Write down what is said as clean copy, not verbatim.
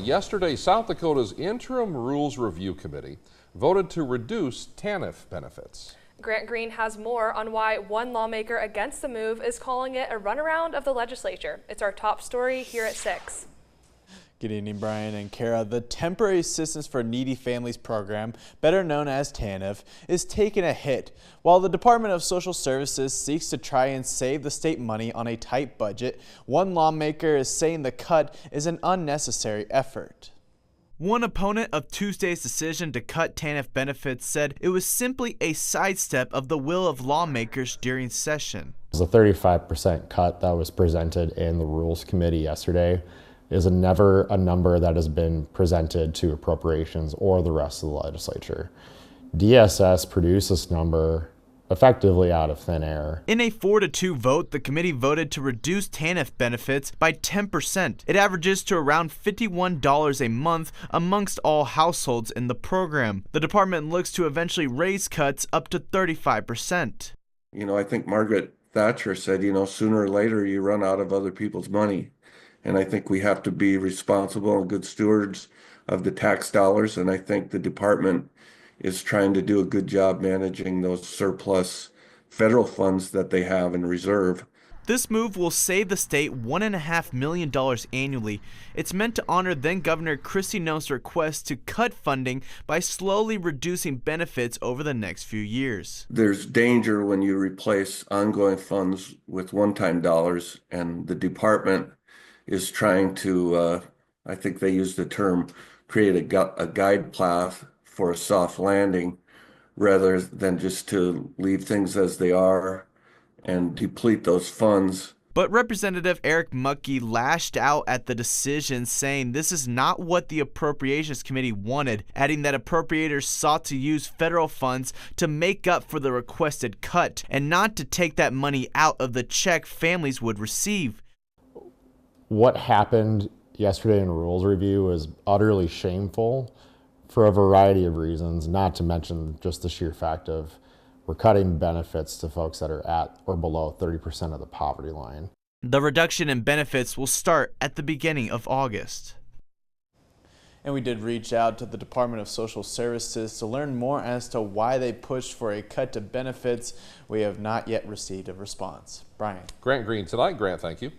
Yesterday, South Dakota's Interim Rules Review Committee voted to reduce TANF benefits. Grant Green has more on why one lawmaker against the move is calling it a runaround of the legislature. It's our top story here at 6. Good evening, Brian and Kara. The Temporary Assistance for Needy Families program, better known as TANF, is taking a hit. While the Department of Social Services seeks to try and save the state money on a tight budget, one lawmaker is saying the cut is an unnecessary effort. One opponent of Tuesday's decision to cut TANF benefits said it was simply a sidestep of the will of lawmakers during session. It was a 35% cut that was presented in the Rules Committee yesterday. Is never a number that has been presented to appropriations or the rest of the legislature. DSS produced this number effectively out of thin air. In a 4-2 vote, the committee voted to reduce TANF benefits by 10%. It averages to around $51 a month amongst all households in the program. The department looks to eventually raise cuts up to 35%. I think Margaret Thatcher said, sooner or later you run out of other people's money. And I think we have to be responsible and good stewards of the tax dollars. And I think the department is trying to do a good job managing those surplus federal funds that they have in reserve. This move will save the state $1.5 million annually. It's meant to honor then Governor Kristi Noem's request to cut funding by slowly reducing benefits over the next few years. There's danger when you replace ongoing funds with one-time dollars, and the department is trying to, I think they use the term, create a guide path for a soft landing rather than just to leave things as they are and deplete those funds. But Representative Eric Muckey lashed out at the decision, saying this is not what the Appropriations Committee wanted, adding that appropriators sought to use federal funds to make up for the requested cut and not to take that money out of the check families would receive. What happened yesterday in Rules Review was utterly shameful for a variety of reasons, not to mention just the sheer fact of we're cutting benefits to folks that are at or below 30% of the poverty line. The reduction in benefits will start at the beginning of August. And we did reach out to the Department of Social Services to learn more as to why they pushed for a cut to benefits. We have not yet received a response. Brian. Grant Green tonight. Grant, thank you.